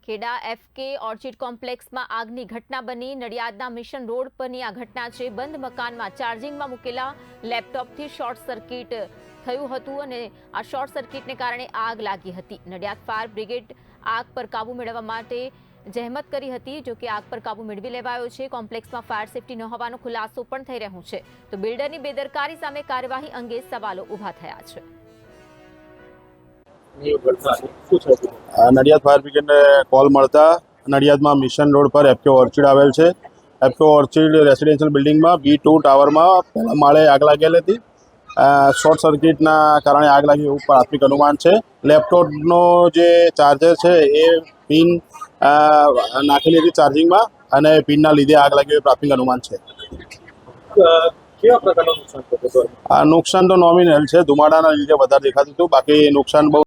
Kheda FK orchid કોમ્પ્લેક્સમાં આગની ઘટના બની। નડિયાદના મિશન રોડ પરની આ ઘટના છે। બંધ મકાનમાં ચાર્જિંગમાં મૂકેલા લેપટોપથી શોર્ટ સર્કિટ થયું હતું અને આ શોર્ટ સર્કિટને કારણે આગ લાગી હતી। નડિયાદ ફાયર બ્રિગેડ આગ પર કાબુ મેળવવા માટે જહેમત કરી હતી, જો કે આગ પર કાબુ મેળવી લેવાયો છે। કોમ્પ્લેક્સમાં ફાયર સેફટી ન હોવાનો ખુલાસો પણ થઈ રહ્યો છે, તો બિલ્ડરની બેદરકારી સામે કાર્યવાહી અંગે સવાલો ઊભા થયા છે। નડિયાદ ફાયર બ્રિગેડને કોલ મળતા નડિયાદમાં મિશન રોડ પર એફકે ઓર્ચિડ આવેલ છે। એફકે ઓર્ચિડ રેસિડેન્શિયલ બિલ્ડિંગમાં B2 ટાવરમાં પહેલા માળે આગ લાગેલી હતી। શોર્ટ સર્કિટના કારણે આગ લાગી એવું પ્રાથમિક અનુમાન છે। લેપટોપનો જે ચાર્જર છે એ પિન નાખેલી હતી ચાર્જિંગમાં અને પિનના લીધે આગ લાગી એવું પ્રાથમિક અનુમાન છે। કેવા પ્રકારનું નુકસાન થતું હતું? આ નુકસાન તો નોમિનલ છે, ધુમાડાના લીધે વધારે દેખાતું હતું, બાકી નુકસાન બહુ